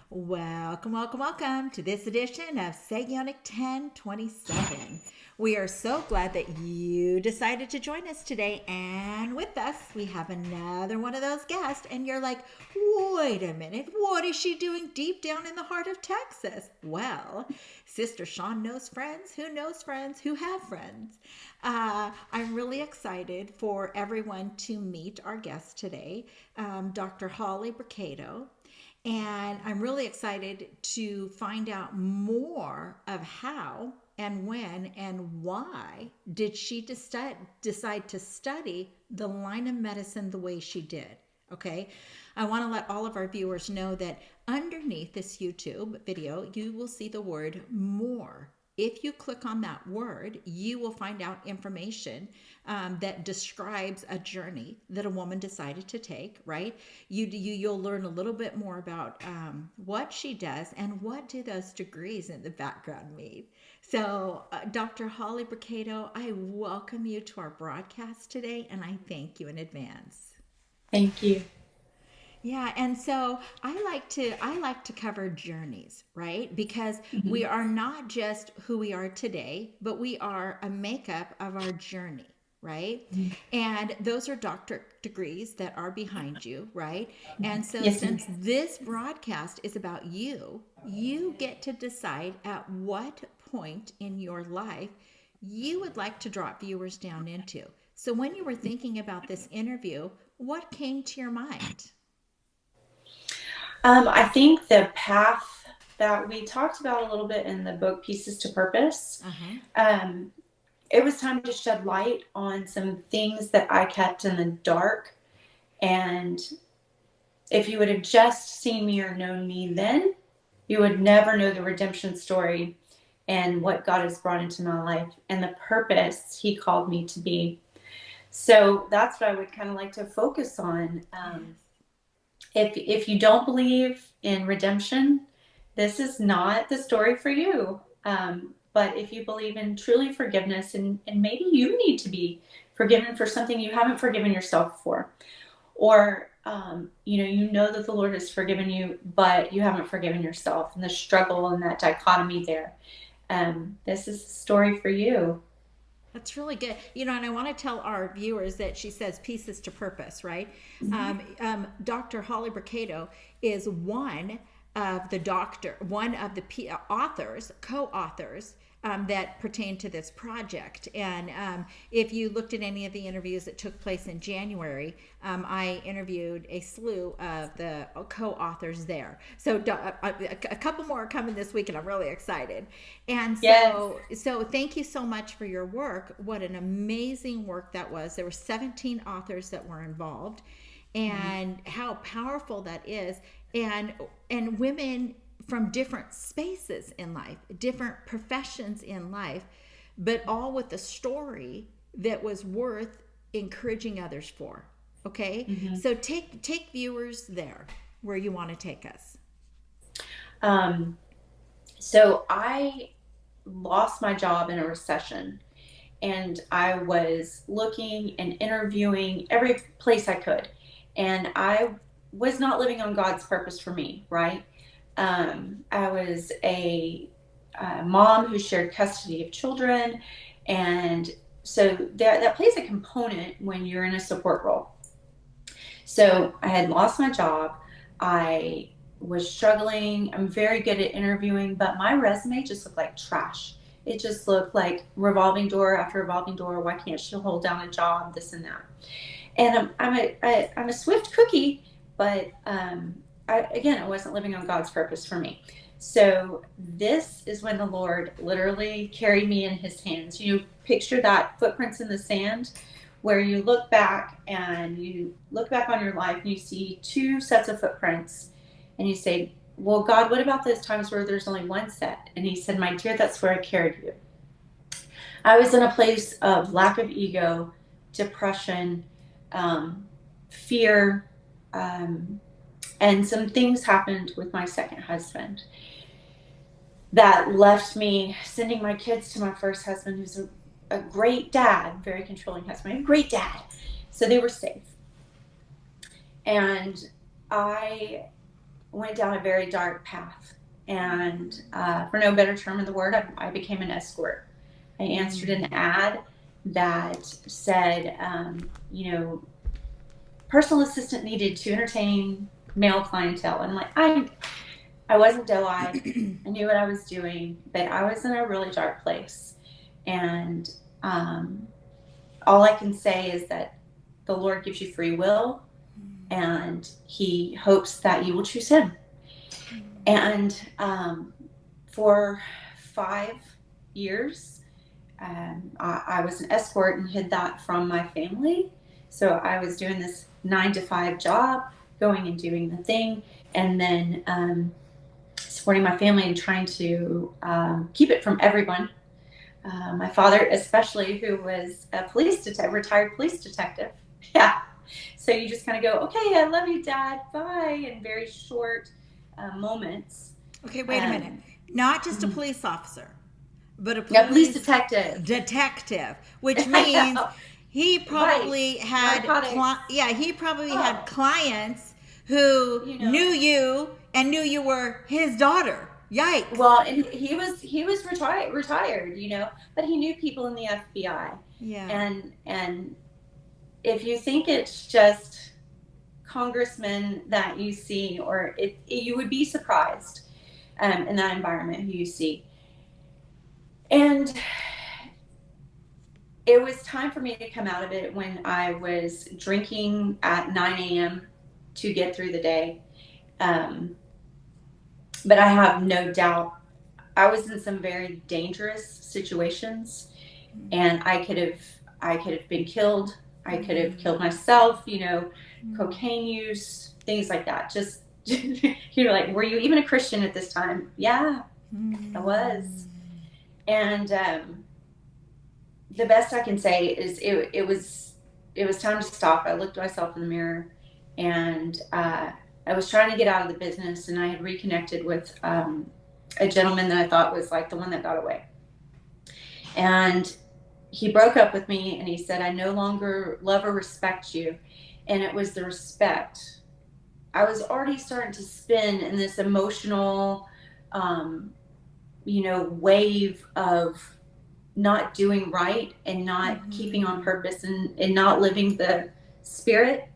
Welcome, welcome, welcome to this edition of Sagionic 1027. We are so glad that you decided to join us today. And with us, we have another one of those guests. And you're like, wait a minute, what is she doing deep down in the heart of Texas? Well, Sister Shawn knows friends who have friends. I'm really excited for everyone to meet our guest today, Dr. Holly Brocato. And I'm really excited to find out more of how and when and why did she decide to study the line of medicine the way she did. Okay, I want to let all of our viewers know that underneath this YouTube video, you will see the word more. If you click on that word, you will find out information that describes a journey that a woman decided to take, right? You'll learn a little bit more about what she does and what do those degrees in the background mean. So, Dr. Holly Brocato, I welcome you to our broadcast today, and I thank you in advance. Thank you. Yeah, and so I like to cover journeys, right? Because we Mhm. are not just who we are today, but we are a makeup of our journey, right? Mhm. And those are doctorate degrees that are behind you, right? And so Yes, ma'am. since this broadcast is about you, you get to decide at what point in your life you would like to drop viewers down into. So when you were thinking about this interview, what came to your mind? I think the path that we talked about a little bit in the book Pieces to Purpose, Uh-huh. um, it was time to shed light on some things that I kept in the dark. And if you would have just seen me or known me then, you would never know the redemption story and what God has brought into my life and the purpose He called me to be. So that's what I would kind of like to focus on. Yes. If you don't believe in redemption, this is not the story for you. But if you believe in truly forgiveness, and maybe you need to be forgiven for something you haven't forgiven yourself for, or you know that the Lord has forgiven you, but you haven't forgiven yourself, and the struggle and that dichotomy there. This is the story for you. That's really good. And I want to tell our viewers that she says pieces to purpose, right? Dr. Holly Brocato is one of the authors, co-authors that pertain to this project. And if you looked at any of the interviews that took place in January, I interviewed a slew of the co-authors there. So a couple more are coming this week, and I'm really excited. And Yes. so thank you so much for your work. What an amazing work that was. There were 17 authors that were involved, and how powerful that is. And women from different spaces in life, different professions in life, but all with a story that was worth encouraging others for. Okay? Mm-hmm. So take viewers there where you want to take us. Um, so I lost my job in a recession, and I was looking and interviewing every place I could. And I was not living on God's purpose for me, right? I was a mom who shared custody of children. And so that plays a component when you're in a support role. So I had lost my job. I was struggling. I'm very good at interviewing, but my resume just looked like trash. It just looked like revolving door after revolving door. Why can't she hold down a job? This and that. And I'm a swift cookie, but again, I wasn't living on God's purpose for me. So this is when the Lord literally carried me in His hands. You picture that footprints in the sand, where you look back on your life and you see two sets of footprints, and you say, well, God, what about those times where there's only one set? And He said, my dear, that's where I carried you. I was in a place of lack of ego, depression, fear, and some things happened with my second husband that left me sending my kids to my first husband, who's a great dad, very controlling husband, a great dad. So they were safe. And I went down a very dark path. And for no better term in the word, I became an escort. I answered an ad that said, personal assistant needed to entertain male clientele. And I wasn't doe-eyed. I knew what I was doing, but I was in a really dark place. And all I can say is that the Lord gives you free will, and He hopes that you will choose Him. And for 5 years, I was an escort and hid that from my family. So I was doing this 9-to-5 job, going and doing the thing, and then supporting my family and trying to keep it from everyone. My father, especially, who was a retired police detective. Yeah. So you just kind of go, okay, I love you, Dad. Bye. In very short moments. Okay, wait a minute. Not just a police officer, but a police detective. Which means he probably had had clients who knew you and knew you were his daughter. Yikes. Well, and he was retired, but he knew people in the FBI. Yeah. And if you think it's just congressmen that you see, or you would be surprised in that environment who you see. And it was time for me to come out of it when I was drinking at 9 a.m. to get through the day. But I have no doubt I was in some very dangerous situations, and I could have been killed. I could have killed myself, cocaine use, things like that. Just, like, were you even a Christian at this time? Yeah, I was. And the best I can say is it was time to stop. I looked at myself in the mirror, and I was trying to get out of the business, and I had reconnected with a gentleman that I thought was like the one that got away. And he broke up with me, and he said, I no longer love or respect you. And it was the respect. I was already starting to spin in this emotional, wave of not doing right and not keeping on purpose and not living the spirit.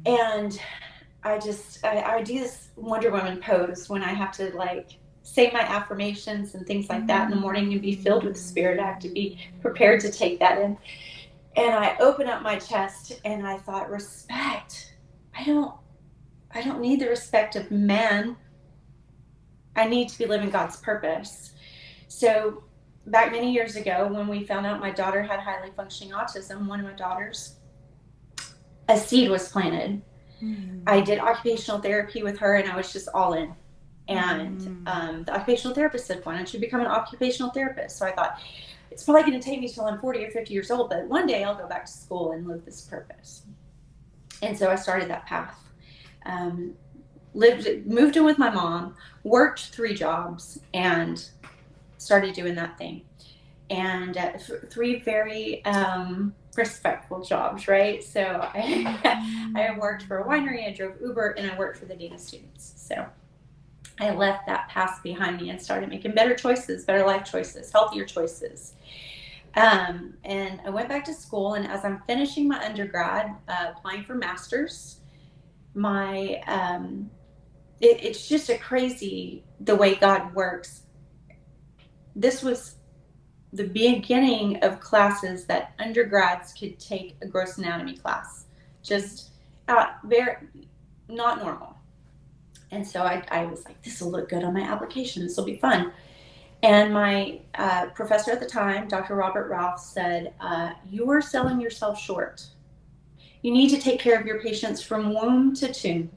And I do this Wonder Woman pose when I have to say my affirmations and things like that in the morning and be filled with the Spirit. I have to be prepared to take that in. And I open up my chest and I thought, respect. I don't need the respect of man. I need to be living God's purpose. So back many years ago, when we found out my daughter had highly functioning autism, one of my daughters, a seed was planted. I did occupational therapy with her, and I was just all in. And the occupational therapist said, why don't you become an occupational therapist? So I thought, it's probably going to take me till I'm 40 or 50 years old, but one day I'll go back to school and live this purpose. And so I started that path. Moved in with my mom, worked 3 jobs, and started doing that thing. And 3 very respectful jobs, right? So I worked for a winery, I drove Uber, and I worked for the Dean of Students. So I left that past behind me and started making better choices, better life choices, healthier choices. And I went back to school, and as I'm finishing my undergrad, applying for master's, it's just a crazy the way God works. This was the beginning of classes that undergrads could take a gross anatomy class. Just very not normal. And so I was like, this will look good on my application. This will be fun. And my professor at the time, Dr. Robert Ralph, said, you are selling yourself short. You need to take care of your patients from womb to tomb.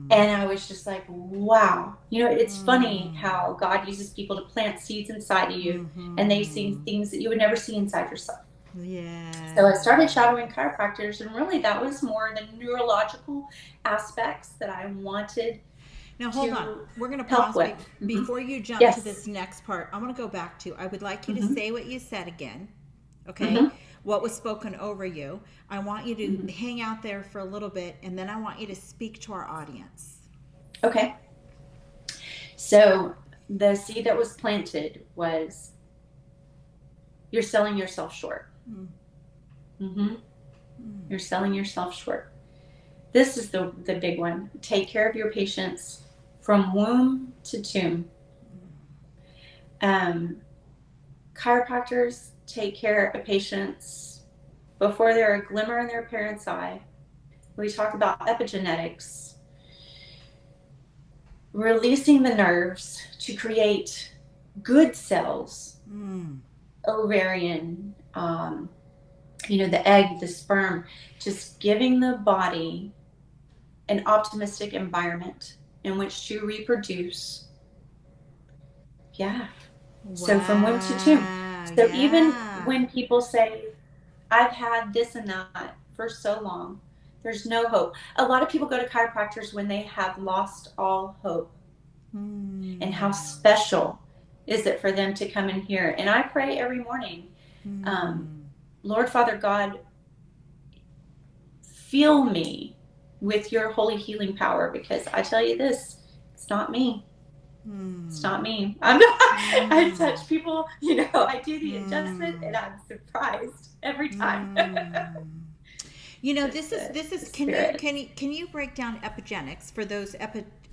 And I was just like, wow. It's funny how God uses people to plant seeds inside of you, and they see things that you would never see inside yourself. Yeah. So I started shadowing chiropractors, and really that was more the neurological aspects that I wanted. Now hold on. We're going to pause before you jump to this next part. I want to go back to, I would like you to say what you said again. Okay. What was spoken over you. I want you to Mm-hmm. hang out there for a little bit, and then I want you to speak to our audience. Okay. So the seed that was planted was, you're selling yourself short. Mm-hmm. You're selling yourself short. This is the big one. Take care of your patients from womb to tomb. Chiropractors take care of patients before they're a glimmer in their parent's eye. We talk about epigenetics, releasing the nerves to create good cells, ovarian, the egg, the sperm, just giving the body an optimistic environment in which to reproduce. Yeah. Wow. So from womb to tomb. So even Yeah. when people say, I've had this and that for so long, there's no hope. A lot of people go to chiropractors when they have lost all hope. And how special is it for them to come in here? And I pray every morning, Lord Father God, fill me with your holy healing power, because I tell you this, it's not me. It's not me. I'm not, I touch people, I do the adjustment and I'm surprised every time. This is can you break down epigenetics for those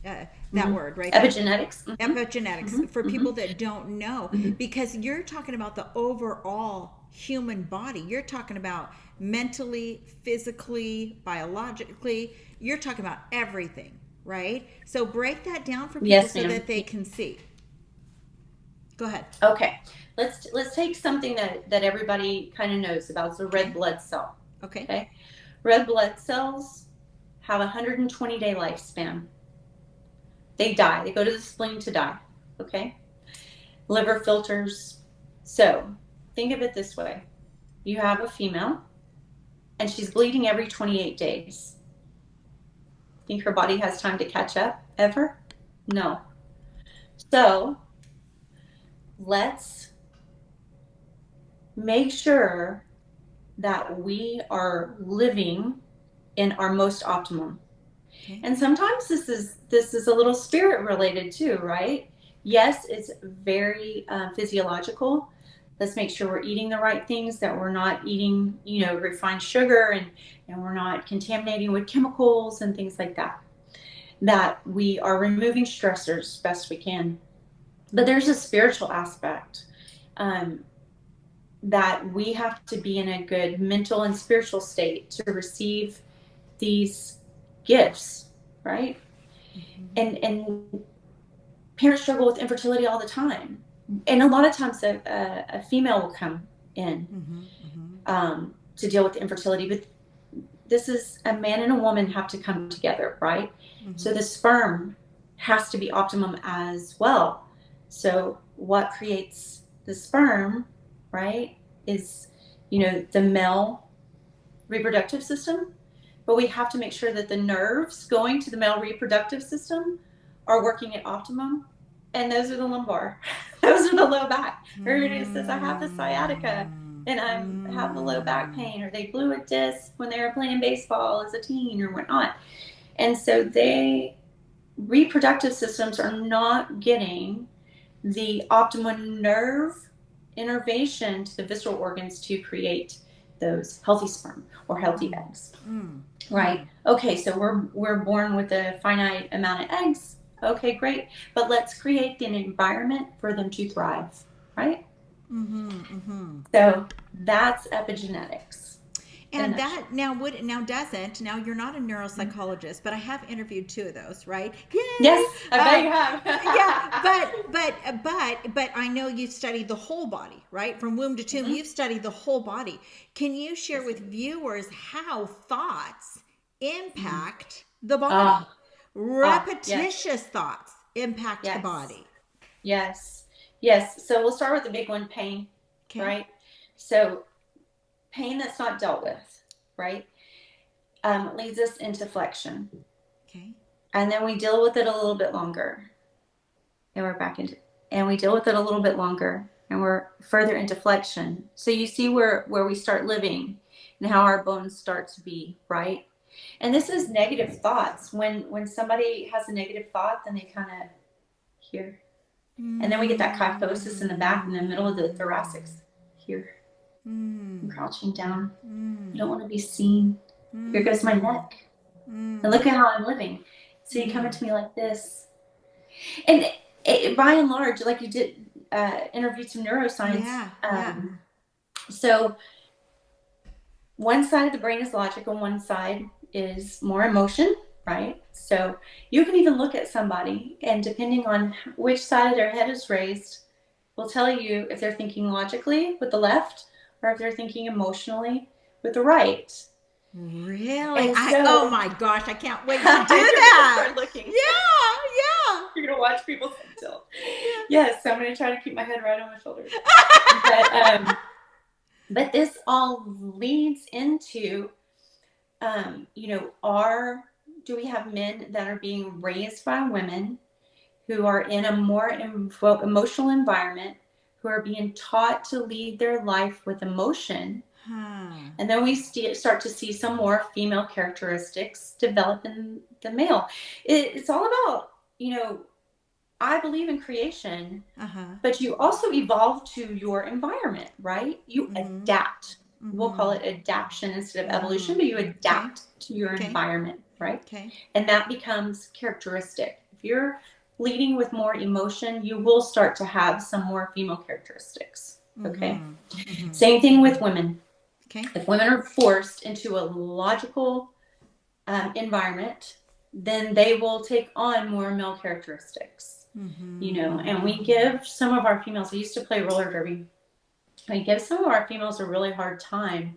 that word, right? Epigenetics. Epigenetics for people that don't know, because you're talking about the overall human body. You're talking about mentally, physically, biologically. You're talking about everything, right? So break that down for people, Yes, so ma'am. that they can see. Go ahead. Okay. Let's take something that everybody kind of knows about. It's a red blood cell. Okay. Red blood cells have a 120-day lifespan. They die. They go to the spleen to die. Okay. Liver filters. So think of it this way. You have a female and she's bleeding every 28 days. Think her body has time to catch up ever? No. So let's make sure that we are living in our most optimum. Okay. And sometimes this is a little spirit related too, right? Yes, it's very physiological. Let's make sure we're eating the right things, that we're not eating, refined sugar, and we're not contaminating with chemicals and things like that. That we are removing stressors best we can. But there's a spiritual aspect that we have to be in a good mental and spiritual state to receive these gifts, right? And parents struggle with infertility all the time. And a lot of times a female will come in to deal with the infertility, but this is a man and a woman have to come together, right? So the sperm has to be optimum as well. So what creates the sperm, right, is, the male reproductive system. But we have to make sure that the nerves going to the male reproductive system are working at optimum. And those are the lumbar. Those are the low back. Everybody says, I have the sciatica and I have the low back pain, or they blew a disc when they were playing baseball as a teen or whatnot. And so reproductive systems are not getting the optimum nerve innervation to the visceral organs to create those healthy sperm or healthy eggs. Right? Okay, so we're born with a finite amount of eggs. Okay, great. But let's create an environment for them to thrive, right? So that's epigenetics. And that now you're not a neuropsychologist, but I have interviewed two of those, right? Yay! Yes, I bet you have. but I know you've studied the whole body, right? From womb to tomb, you've studied the whole body. Can you share with viewers how thoughts impact the body? Repetitious thoughts impact the body. Yes. So we'll start with the big one, pain, right? So pain that's not dealt with, right, leads us into flexion. Okay. And then we deal with it a little bit longer. And we're back into, and we deal with it a little bit longer. and we're further into flexion. So you see where we start living and how our bones start to be, right? And this is negative thoughts. When somebody has a negative thought, then they kind of here. And then we get that kyphosis in the back, in the middle of the thoracic here. I'm crouching down. I don't want to be seen. Here goes my neck. And look at how I'm living. So you come into me like this. And by and large, like you did interview some neuroscience. So one side of the brain is logical, one side is more emotion, right? So you can even look at somebody, and depending on which side of their head is raised, will tell you if they're thinking logically with the left or if they're thinking emotionally with the right. Really? Oh my gosh, I can't wait to do that. Start looking. Yeah. You're going to watch people's head tilt. Yes, so I'm going to try to keep my head right on my shoulders. But this all leads into, do we have men that are being raised by women who are in a more emotional environment, who are being taught to lead their life with emotion? And then we start to see some more female characteristics develop in the male. It's all about, I believe in creation, but you also evolve to your environment, right? You adapt. We'll call it adaptation instead of evolution, but you adapt to your environment, right? And that becomes characteristic. If you're leading with more emotion, you will start to have some more female characteristics, okay? Same thing with women. If women are forced into a logical environment, then they will take on more male characteristics, and we give some of our females, I used to play roller derby, we give some of our females a really hard time,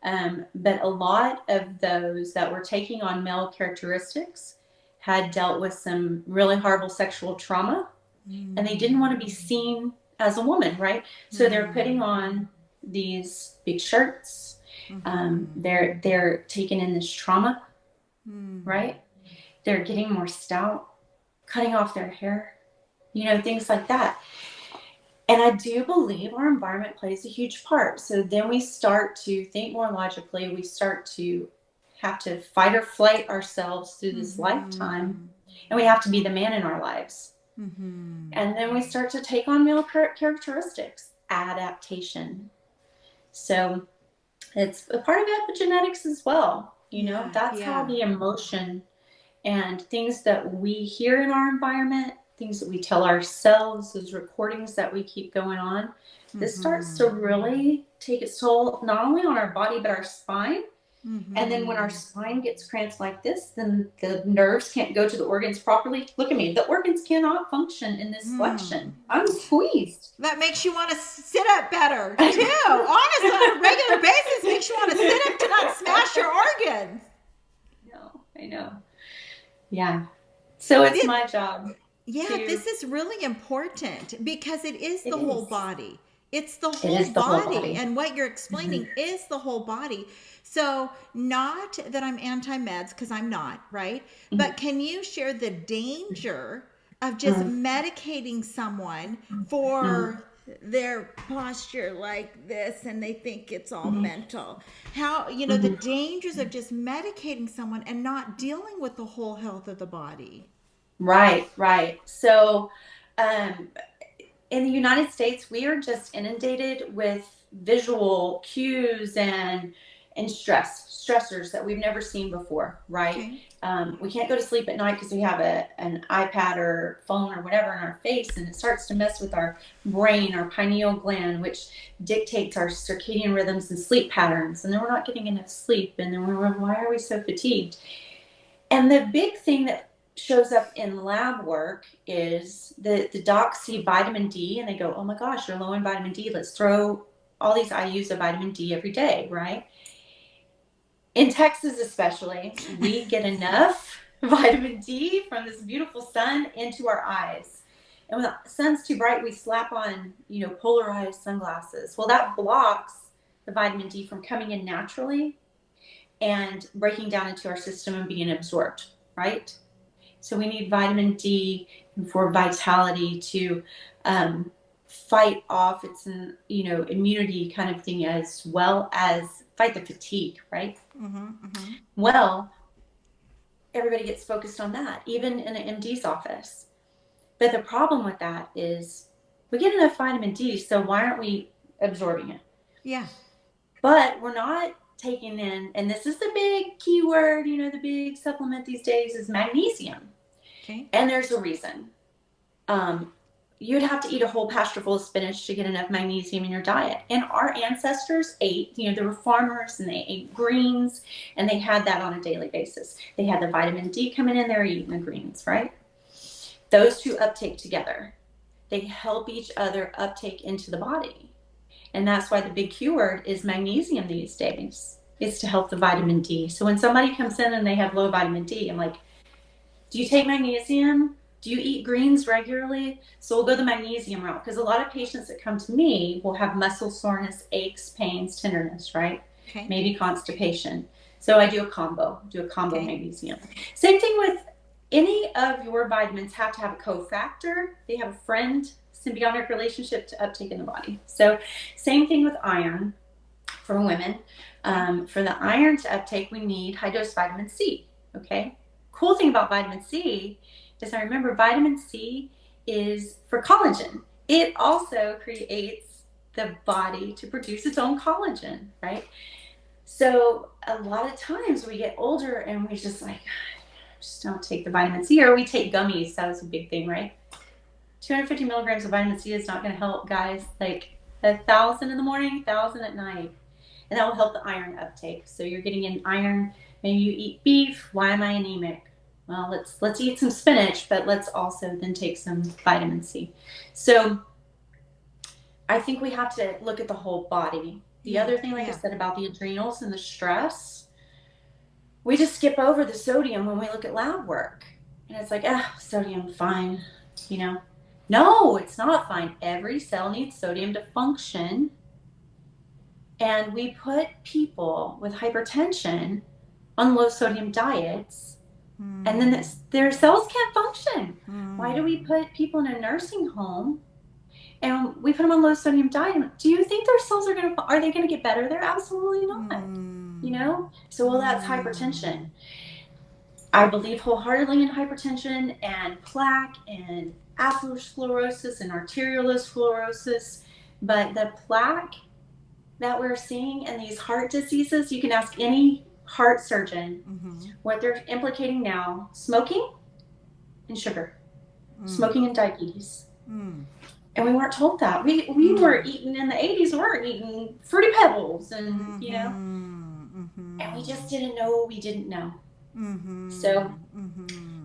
but a lot of those that were taking on male characteristics had dealt with some really horrible sexual trauma, and they didn't want to be seen as a woman, right? So they're putting on these big shirts, they're taking in this trauma, right? They're getting more stout, cutting off their hair, things like that. And I do believe our environment plays a huge part. So then we start to think more logically. We start to have to fight or flight ourselves through this lifetime. And we have to be the man in our lives. And then we start to take on male characteristics, adaptation. So it's a part of epigenetics as well. That's how the emotion and things that we hear in our environment, things that we tell ourselves, those recordings that we keep going on, this starts to really take its toll, not only on our body, but our spine. And then when our spine gets cramped like this, then the nerves can't go to the organs properly. Look at me. The organs cannot function in this flexion. I'm squeezed. That makes you want to sit up better, too. Honestly, on a regular basis, makes you want to sit up to not smash your organs. I know. Yeah. So it's my job. Yeah, this is really important because it is the whole body. It's the whole body. And what you're explaining is the whole body. So not that I'm anti-meds, because I'm not, right? But can you share the danger of just medicating someone for their posture like this and they think it's all mental? How, the dangers of just medicating someone and not dealing with the whole health of the body. Right. So in the United States, we are just inundated with visual cues and stressors that we've never seen before, right? We can't go to sleep at night because we have an iPad or phone or whatever in our face, and it starts to mess with our brain, our pineal gland, which dictates our circadian rhythms and sleep patterns. And then we're not getting enough sleep, and then we're why are we so fatigued? And the big thing that shows up in lab work is the docs see vitamin D and they go, oh my gosh, you're low in vitamin D. Let's throw all these IUs of vitamin D every day, right? In Texas especially, we get enough vitamin D from this beautiful sun into our eyes. And when the sun's too bright, we slap on, polarized sunglasses. Well, that blocks the vitamin D from coming in naturally and breaking down into our system and being absorbed, right? So we need vitamin D for vitality to fight off its immunity kind of thing, as well as fight the fatigue, right? Well, everybody gets focused on that, even in an MD's office. But the problem with that is we get enough vitamin D, so why aren't we absorbing it? Yeah. But we're not taking in, and this is the big keyword, the big supplement these days is magnesium. Okay. And there's a reason. You'd have to eat a whole pasture full of spinach to get enough magnesium in your diet. And our ancestors ate, they were farmers and they ate greens and they had that on a daily basis. They had the vitamin D coming in, they were eating the greens, right? Those two uptake together. They help each other uptake into the body. And that's why the big keyword is magnesium these days. It's to help the vitamin D. So when somebody comes in and they have low vitamin D, I'm like, do you take magnesium? Do you eat greens regularly? So we'll go the magnesium route, because a lot of patients that come to me will have muscle soreness, aches, pains, tenderness, right? Okay. Maybe constipation. So I do a combo Okay. magnesium. Same thing with any of your vitamins have to have a cofactor. They have a friend symbiotic relationship to uptake in the body. So same thing with iron for women. For the iron to uptake, we need high dose vitamin C. Okay. Cool thing about vitamin C is I remember vitamin C is for collagen. It also creates the body to produce its own collagen, right? So a lot of times we get older and we just don't take the vitamin C, or we take gummies. That was a big thing, right? 250 milligrams of vitamin C is not going to help, guys. 1,000 in the morning, 1,000 at night. And that will help the iron uptake. So you're getting in iron. Maybe you eat beef. Why am I anemic? Well, let's eat some spinach, but let's also then take some vitamin C. So I think we have to look at the whole body. The other thing, I said about the adrenals and the stress, we just skip over the sodium when we look at lab work. And it's like, sodium, fine. No, it's not fine. Every cell needs sodium to function. And we put people with hypertension on low sodium diets, and then their cells can't function. Why do we put people in a nursing home and we put them on low sodium diet? Do you think their cells are they going to get better there? Absolutely not. So, that's hypertension. I believe wholeheartedly in hypertension and plaque and atherosclerosis and arteriolosclerosis, but the plaque that we're seeing in these heart diseases, you can ask any heart surgeon what they're implicating now: smoking and sugar, smoking and diabetes. And we weren't told that. We were eating in the 80s, we weren't eating Fruity Pebbles and and we just didn't know what we didn't know. So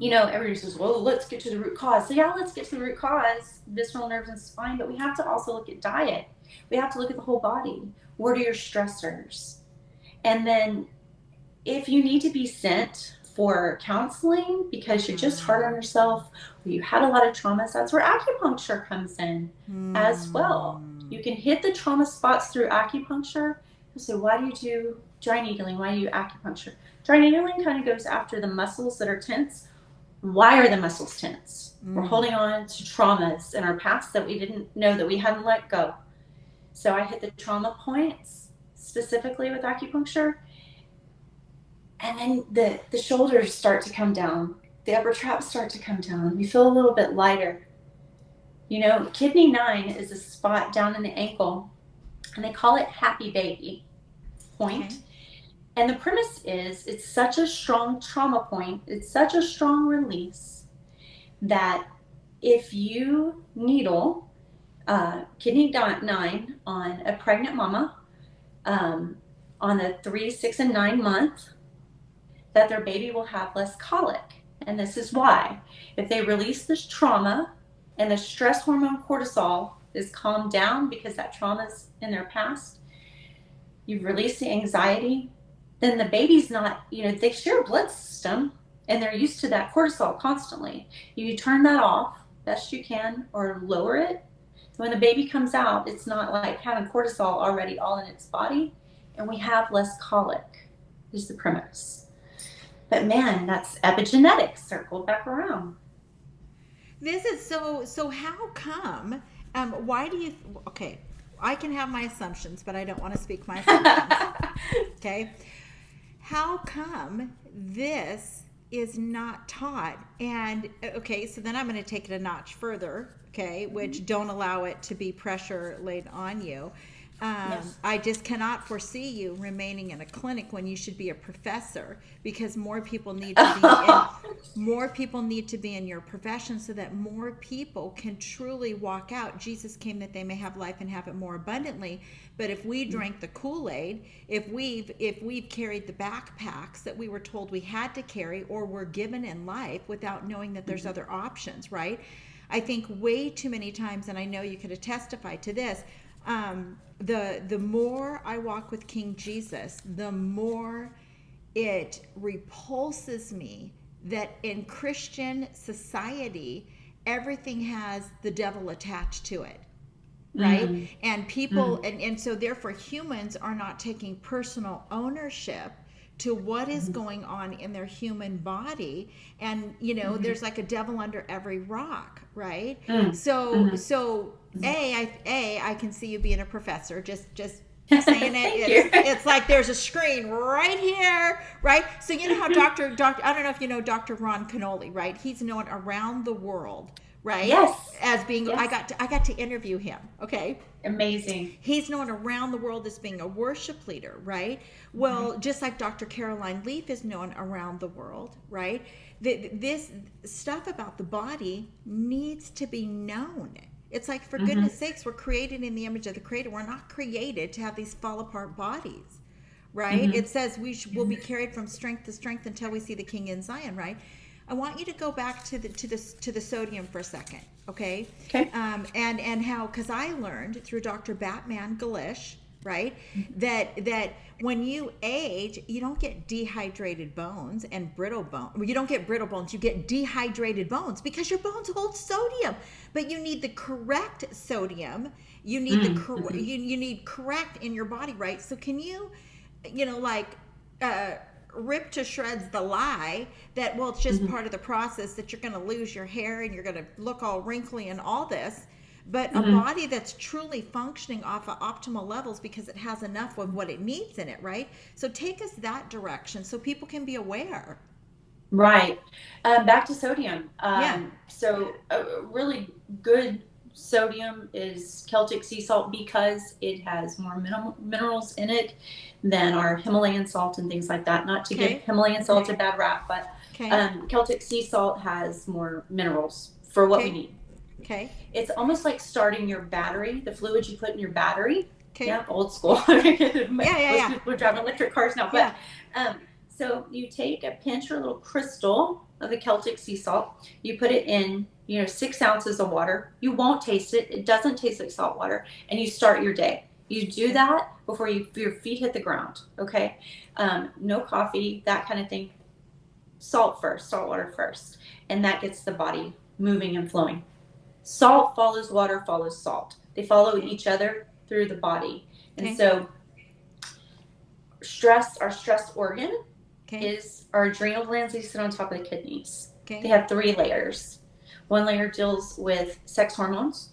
everybody says, well, let's get to the root cause. So let's get to the root cause, visceral nerves and spine, but we have to also look at diet. We have to look at the whole body. What are your stressors? And then if you need to be sent for counseling because you're just hard on yourself or you had a lot of traumas, that's where acupuncture comes in as well. You can hit the trauma spots through acupuncture. So why do you do dry needling? Why do you acupuncture? Dry needling kind of goes after the muscles that are tense. Why are the muscles tense? We're holding on to traumas in our past that we didn't know that we hadn't let go. So I hit the trauma points specifically with acupuncture. And then the shoulders start to come down. The upper traps start to come down. We feel a little bit lighter. Kidney 9 is a spot down in the ankle, and they call it happy baby point. Okay. And the premise is it's such a strong trauma point, it's such a strong release that if you needle kidney 9 on a pregnant mama on the 3, 6, and 9 month, that their baby will have less colic. And this is why. If they release this trauma and the stress hormone cortisol is calmed down because that trauma's in their past, you've released the anxiety, then the baby's not, they share a blood system and they're used to that cortisol constantly. You turn that off best you can or lower it. So when the baby comes out, it's not like having cortisol already all in its body, and we have less colic is the premise. But man, that's epigenetics circled back around. This is so how come Why do you, okay, I can have my assumptions, but I don't want to speak my assumptions. Okay. How come this is not taught? And okay, so then I'm going to take it a notch further, okay, which don't allow it to be pressure laid on you. Yes. I just cannot foresee you remaining in a clinic when you should be a professor, because more people need to be in your profession, so that more people can truly walk out. Jesus came that they may have life and have it more abundantly. But if we drank the Kool-Aid, if we've carried the backpacks that we were told we had to carry or were given in life without knowing that there's other options, right? I think way too many times, and I know you could testify to this, the more I walk with King Jesus, the more it repulses me that in Christian society, everything has the devil attached to it. Right? And people, and so therefore humans are not taking personal ownership to what is going on in their human body. And there's like a devil under every rock, right? So I can see you being a professor, just saying it. It's like there's a screen right here, right? So you know how Dr. I don't know if you know Dr. Ron Canoli, right? He's known around the world, right? Yes. As being, yes. I got to interview him. Okay. Amazing. He's known around the world as being a worship leader, right? Well, just like Dr. Caroline Leaf is known around the world, right? This stuff about the body needs to be known. It's like, for goodness sakes, we're created in the image of the Creator. We're not created to have these fall apart bodies, right? It says will be carried from strength to strength until we see the King in Zion, right? I want you to go back to the sodium for a second, okay? Okay. And how, because I learned through Dr. Batman Galish, right, that when you age, you don't get dehydrated bones and brittle bones. Well, you don't get brittle bones, you get dehydrated bones, because your bones hold sodium. But you need the correct sodium. You need you need correct in your body, right? So can you, rip to shreds the lie that, well, it's just part of the process, that you're going to lose your hair and you're going to look all wrinkly and all this, but a body that's truly functioning off of optimal levels because it has enough of what it needs in it, right? So take us that direction so people can be aware. Right. Back to sodium. Yeah. So a really good sodium is Celtic sea salt, because it has more minerals in it than our Himalayan salt and things like that. Not to give Himalayan salt a bad rap, but Celtic sea salt has more minerals for what we need. Okay. It's almost like starting your battery, the fluid you put in your battery. Okay. Yeah, old school. Most people are driving electric cars now. But so you take a pinch or a little crystal of the Celtic sea salt, you put it in 6 ounces of water. You won't taste it. It doesn't taste like salt water. And you start your day. You do that before your feet hit the ground. Okay. No coffee, that kind of thing. Salt water first. And that gets the body moving and flowing. Salt follows water, follows salt. They follow each other through the body. And so our stress organ is our adrenal glands. They sit on top of the kidneys. They have 3 layers. One layer deals with sex hormones.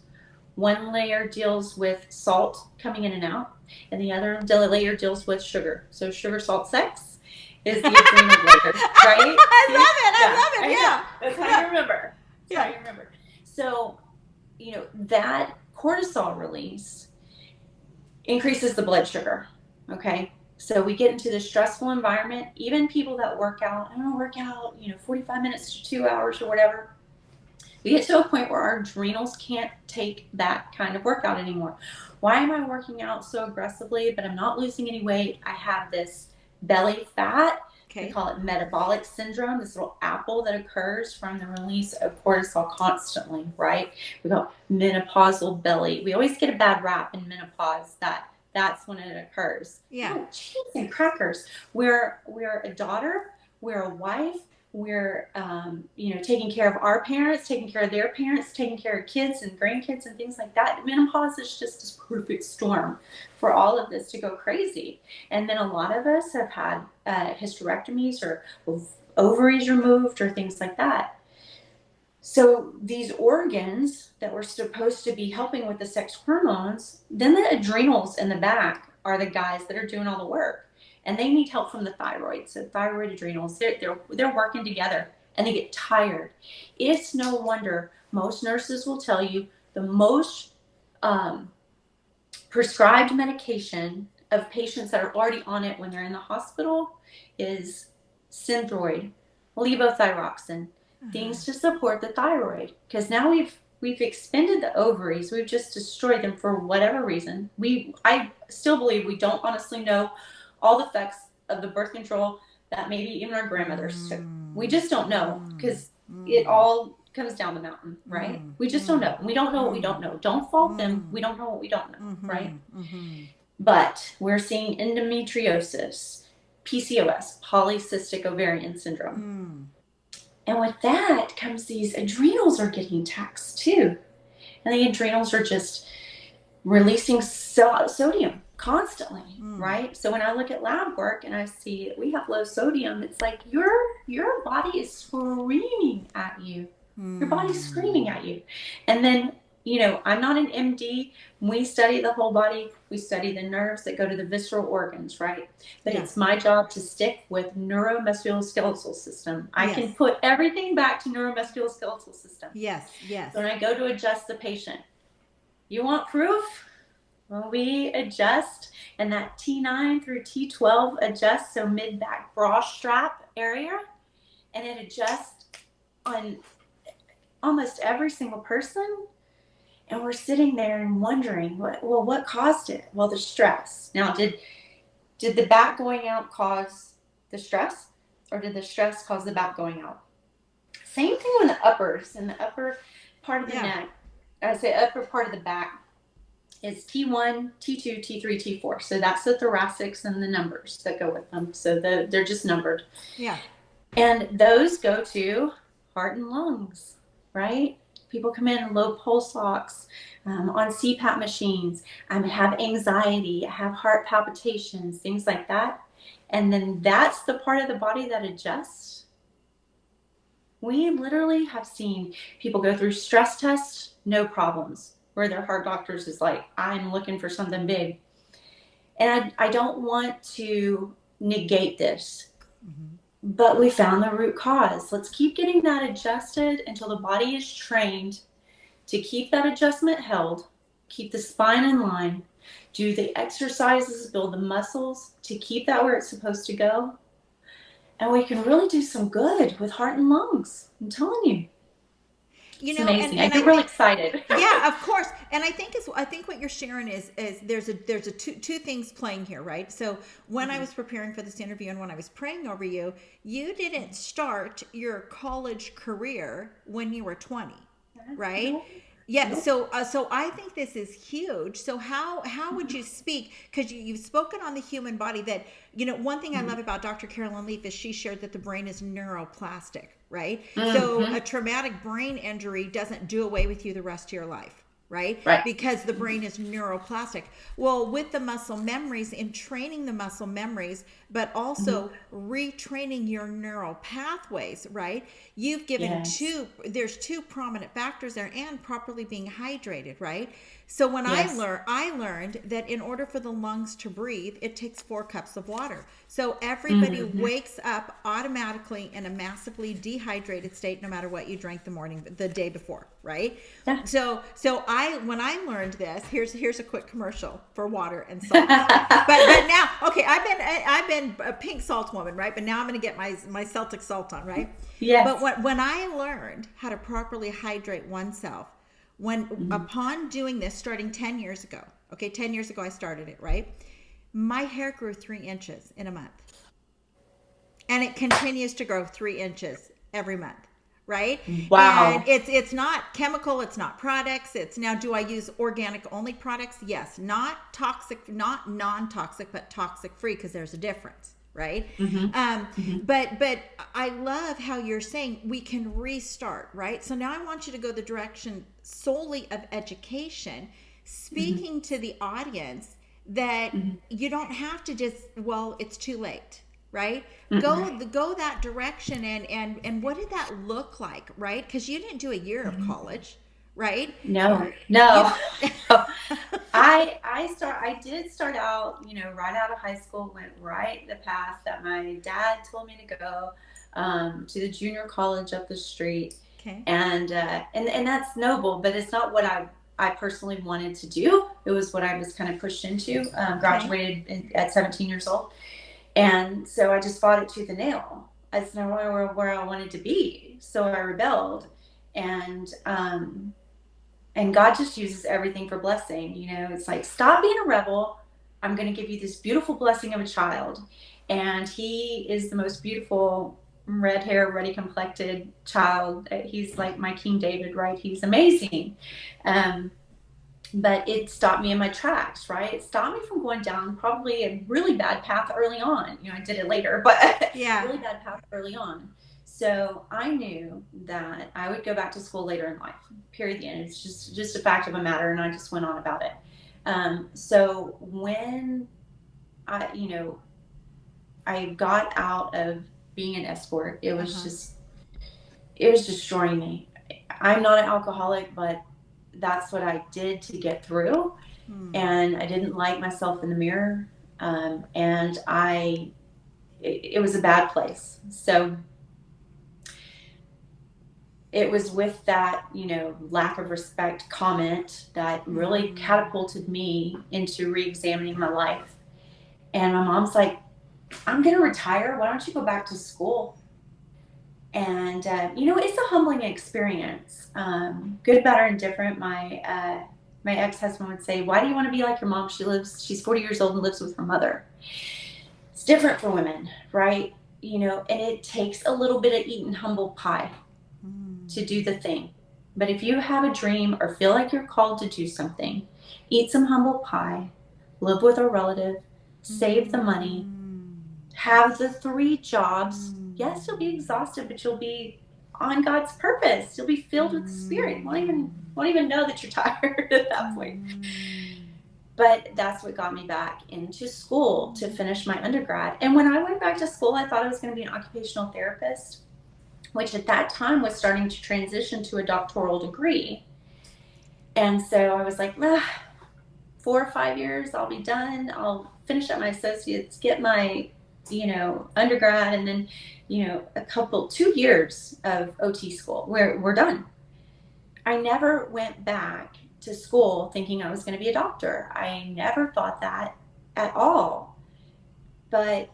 One layer deals with salt coming in and out. And the other layer deals with sugar. So sugar, salt, sex is the adrenal layer, right? I love it. Yeah. That's how you remember. That's how you remember. So, that cortisol release increases the blood sugar. Okay. So we get into this stressful environment. Even people that work out, 45 minutes to 2 hours or whatever, we get to a point where our adrenals can't take that kind of workout anymore. Why am I working out so aggressively, but I'm not losing any weight? I have this belly fat. We call it metabolic syndrome, this little apple that occurs from the release of cortisol constantly, right? We got menopausal belly. We always get a bad rap in menopause. That's when it occurs. Yeah. Oh, cheese and crackers. We're a daughter. We're a wife. We're, taking care of our parents, taking care of their parents, taking care of kids and grandkids and things like that. Menopause is just this perfect storm for all of this to go crazy. And then a lot of us have had hysterectomies or ovaries removed or things like that. So these organs that were supposed to be helping with the sex hormones, then the adrenals in the back are the guys that are doing all the work, and they need help from the thyroid. So thyroid, adrenals, they're working together, and they get tired. It's no wonder most nurses will tell you the most prescribed medication of patients that are already on it when they're in the hospital is Synthroid, levothyroxine, things to support the thyroid. Because now we've expended the ovaries, we've just destroyed them for whatever reason. I still believe we don't honestly know all the effects of the birth control that maybe even our grandmothers took. We just don't know, because it all comes down the mountain, right? We just don't know. We don't know what we don't know. Don't fault them. We don't know what we don't know, right? But we're seeing endometriosis, PCOS, polycystic ovarian syndrome. And with that comes these adrenals are getting taxed too. And the adrenals are just releasing sodium constantly, right? So when I look at lab work and I see that we have low sodium, it's like your body is screaming at you. Your body's screaming at you. And then, I'm not an MD. We study the whole body. We study the nerves that go to the visceral organs, right? But it's my job to stick with neuromusculoskeletal system. I can put everything back to neuromusculoskeletal system. Yes. So when I go to adjust the patient, you want proof? Well, we adjust, and that T9 through T12 adjusts, so mid-back bra strap area, and it adjusts on almost every single person. And we're sitting there and wondering, what caused it? Well, the stress. Now, did the back going out cause the stress, or did the stress cause the back going out? Same thing in the uppers, in the upper part of the neck. I say upper part of the back is T1, T2, T3, T4. So that's the thoracics and the numbers that go with them. So they're just numbered. Yeah. And those go to heart and lungs, right? People come in low pulse ox, on CPAP machines, have anxiety, have heart palpitations, things like that. And then that's the part of the body that adjusts. We literally have seen people go through stress tests, no problems, where their heart doctors is like, I'm looking for something big. And I don't want to negate this, but we found the root cause. Let's keep getting that adjusted until the body is trained to keep that adjustment held, keep the spine in line, do the exercises, build the muscles to keep that where it's supposed to go. And we can really do some good with heart and lungs. I'm telling you. It's amazing. I get really excited. Yeah, of course. And I think what you're sharing is there's two things playing here, right? So when I was preparing for this interview and when I was praying over you, you didn't start your college career when you were 20, right? No. Yeah. So I think this is huge. So how would you speak? Because you've spoken on the human body that, one thing I love about Dr. Carolyn Leaf is she shared that the brain is neuroplastic, right? So a traumatic brain injury doesn't do away with you the rest of your life, right? Because the brain is neuroplastic. Well, with the muscle memories, in training the muscle memories, but also retraining your neural pathways, right? You've given there's two prominent factors there, and properly being hydrated, right? So when I learned that in order for the lungs to breathe, it takes 4 cups of water. So everybody wakes up automatically in a massively dehydrated state, no matter what you drank the day before, right? Yeah. So when I learned this, here's a quick commercial for water and salt. but now, okay, I've been a pink salt woman, right? But now I'm going to get my Celtic salt on, right? Yeah. But when I learned how to properly hydrate oneself, upon doing this, starting 10 years ago, 10 years ago I started it, right? My hair grew 3 inches in a month. And it continues to grow 3 inches every month, right? Wow. And it's not chemical, it's not products. It's now, do I use organic only products? Yes. Not toxic, not non-toxic, but toxic free, because there's a difference. Right. But I love how you're saying we can restart. Right. So now I want you to go the direction solely of education, speaking to the audience that you don't have to just, it's too late. right? Mm-mm. Go that direction. And what did that look like, right? Because you didn't do a year of Mhm. college, right? No, You no. I did start out, right out of high school, went right the path that my dad told me to go, to the junior college up the street. okay. And that's noble, but it's not what I personally wanted to do. It was what I was kind of pushed into. Okay. Graduated at 17 years old. And so I just fought it tooth and nail. That's not where I wanted to be. So I rebelled. And God just uses everything for blessing. It's like, stop being a rebel. I'm going to give you this beautiful blessing of a child. And he is the most beautiful red hair, ruddy complected child. He's like my King David, right? He's amazing. But it stopped me in my tracks, right? It stopped me from going down probably a really bad path early on. I did it later, but Yeah. really bad path early on. So I knew that I would go back to school later in life, period. The end. It's just a fact of a matter, and I just went on about it. So when I got out of being an escort, it was destroying me. I'm not an alcoholic, but that's what I did to get through. And I didn't like myself in the mirror. And it was a bad place. So it was with that, lack of respect comment that really catapulted me into re-examining my life. And my mom's like, I'm going to retire. Why don't you go back to school? And, it's a humbling experience. Good, bad, or indifferent. My ex-husband would say, why do you want to be like your mom? She's 40 years old and lives with her mother. It's different for women, right? And it takes a little bit of eating humble pie to do the thing. But if you have a dream or feel like you're called to do something, eat some humble pie, live with a relative, save the money, have the 3 jobs. Yes, you'll be exhausted, but you'll be on God's purpose. You'll be filled with the Spirit. You won't even know that you're tired at that point. But that's what got me back into school to finish my undergrad. And when I went back to school, I thought I was going to be an occupational therapist, which at that time was starting to transition to a doctoral degree. And so I was like, 4 or 5 years, I'll be done. I'll finish up my associates, get my, undergrad, and then, 2 years of OT school. We're done. I never went back to school thinking I was going to be a doctor. I never thought that at all. But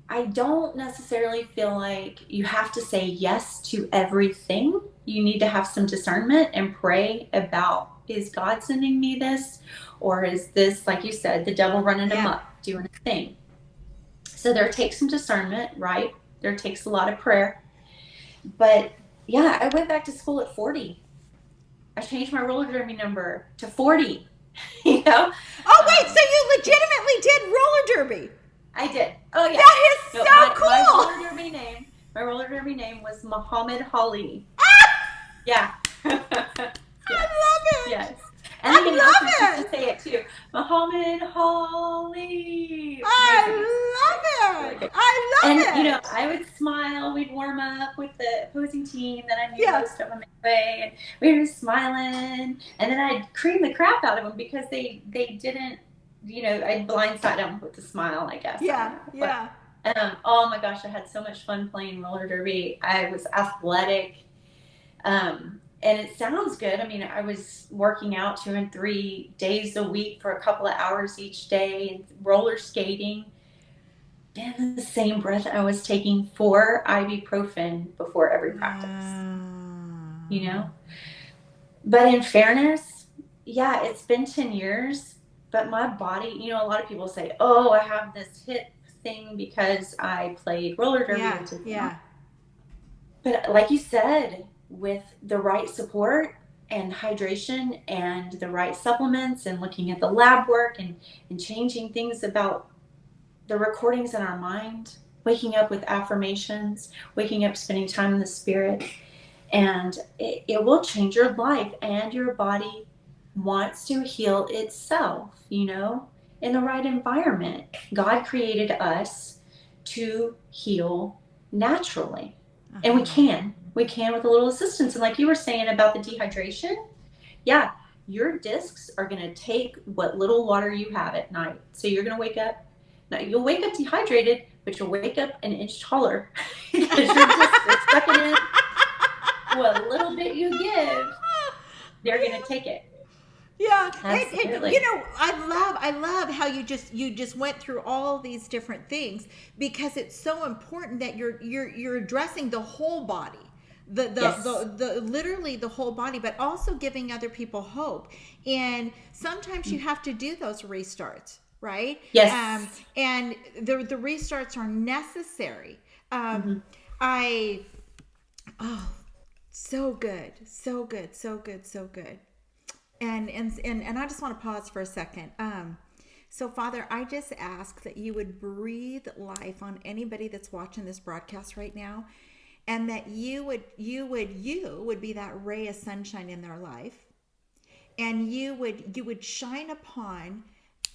I don't necessarily feel like you have to say yes to everything. You need to have some discernment and pray about, is God sending me this? Or is this, like you said, the devil running amok, doing a thing? So there takes some discernment, right? There takes a lot of prayer. But yeah, I went back to school at 40. I changed my roller derby number to 40, Oh, wait, so you legitimately did roller derby? I did. Oh, yeah. That is so cool. My roller derby name was Muhammad Ali. Yeah. Yes. I love it. Yes. And then you to say it too. Muhammad Ali. I love it. I love it. I would smile. We'd warm up with the opposing team that I knew most of them anyway, and we were smiling. And then I'd cream the crap out of them because they didn't, I'd blindside them with a smile, I guess. Yeah. But, oh my gosh, I had so much fun playing roller derby. I was athletic. And it sounds good. I mean, I was working out 2 and 3 days a week for a couple of hours each day and roller skating. And in the same breath, I was taking 4 ibuprofen before every practice, But in fairness, yeah, it's been 10 years, but my body, a lot of people say, oh, I have this hip thing because I played roller derby. Yeah. But like you said, with the right support and hydration and the right supplements and looking at the lab work and changing things about the recordings in our mind, waking up with affirmations, waking up, spending time in the Spirit, and it will change your life, and your body wants to heal itself, in the right environment. God created us to heal naturally. And we can with a little assistance. And like you were saying about the dehydration, yeah, your discs are going to take what little water you have at night. So you're going to wake up, now you'll wake up dehydrated, but you'll wake up an inch taller because your discs are sucking in what little bit you give, they're going to take it. Yeah, Absolutely. you know, I love how you just went through all these different things, because it's so important that you're addressing the whole body, Yes. the literally the whole body, but also giving other people hope. And sometimes you have to do those restarts, right? Yes. And the restarts are necessary. Mm-hmm. I oh, so good, so good, so good, so good. And I just want to pause for a second. So Father, I just ask that you would breathe life on anybody that's watching this broadcast right now, and that you would be that ray of sunshine in their life, and you would shine upon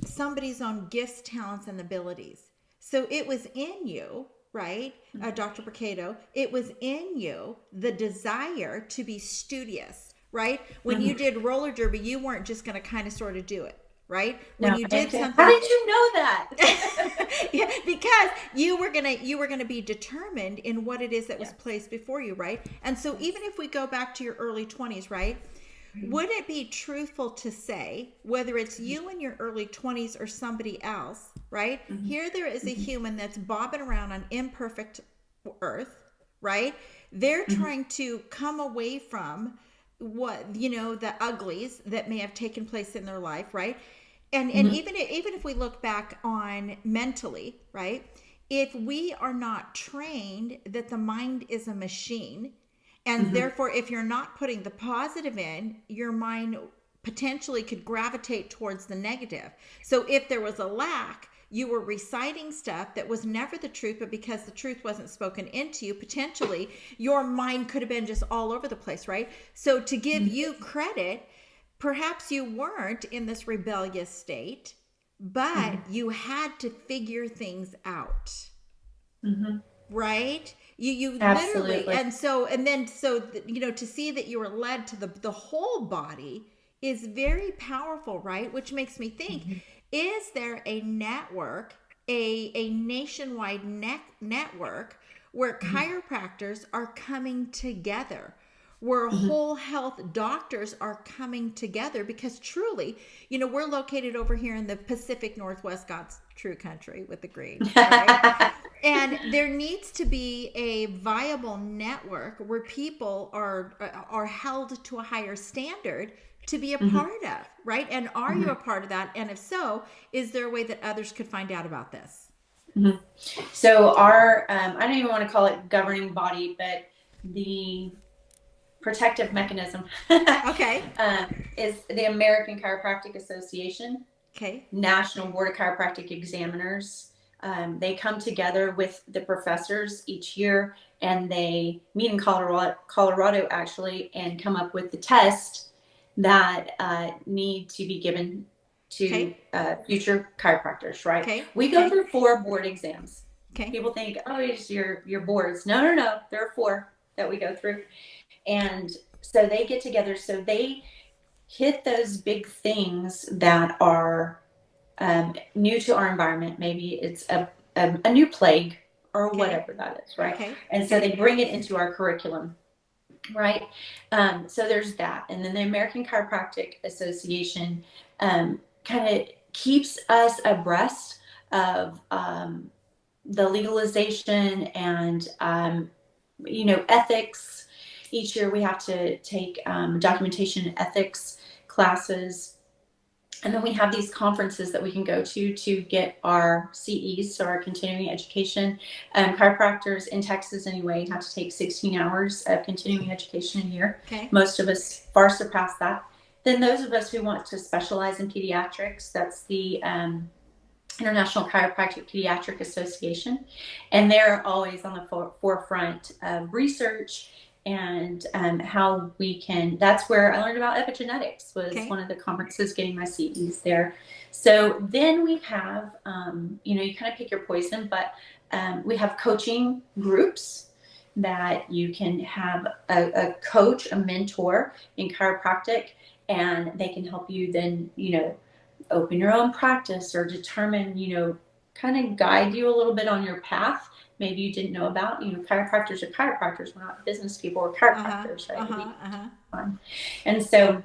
somebody's own gifts, talents, and abilities. So it was in you, right, Dr. Brocato? It was in you the desire to be studious, right? When you did roller derby, you weren't just going to kind of sort of do it, right? When No, you did something, how did you know that? yeah, because you were gonna be determined in what it is that was placed before you, right? And so even if we go back to your early 20s, right? Would it be truthful to say, whether it's you in your early 20s or somebody else, right? Here there is a human that's bobbing around on imperfect earth, right? They're trying to come away from what, the uglies that may have taken place in their life, right? And even if we look back on mentally, right? If we are not trained that the mind is a machine, and therefore if you're not putting the positive in, your mind potentially could gravitate towards the negative. So if there was a lack, you were reciting stuff that was never the truth, but because the truth wasn't spoken into you, potentially your mind could have been just all over the place, right? So to give you credit, perhaps you weren't in this rebellious state, but you had to figure things out, right? You Absolutely. literally, and then to see that you were led to the whole body is very powerful, right? Which makes me think, is there a network, a nationwide network where chiropractors are coming together, where whole health doctors are coming together? Because truly, we're located over here in the Pacific Northwest, God's true country with the green, right? And there needs to be a viable network where people are held to a higher standard to be a part of, right? And are you a part of that? And if so, is there a way that others could find out about this? So our, I don't even want to call it governing body, but the protective mechanism Okay. is the American Chiropractic Association. Okay. National Board of Chiropractic Examiners. They come together with the professors each year, and they meet in Colorado actually, and come up with the test that need to be given to future chiropractors, right? Okay. We go through 4 board exams. Okay. People think, oh, it's your boards. No. There are 4 that we go through. And so they get together. So they hit those big things that are new to our environment. Maybe it's a new plague or whatever that is, right? Okay. And so they bring it into our curriculum, right? So there's that. And then the American Chiropractic Association kind of keeps us abreast of the legalization and, ethics. Each year we have to take documentation and ethics classes. And then we have these conferences that we can go to get our CEs, so our continuing education. Chiropractors in Texas, anyway, have to take 16 hours of continuing education a year. Okay. Most of us far surpass that. Then those of us who want to specialize in pediatrics, that's the International Chiropractic Pediatric Association. And they're always on the forefront of research and how we can, that's where I learned about epigenetics, was one of the conferences, getting my CEs there. So then we have, you kind of pick your poison, but We have coaching groups that you can have a coach, a mentor in chiropractic, and they can help you then, open your own practice or determine, kind of guide you a little bit on your path. Maybe you didn't know about, chiropractors are chiropractors. We're not business people, we're chiropractors, right? And so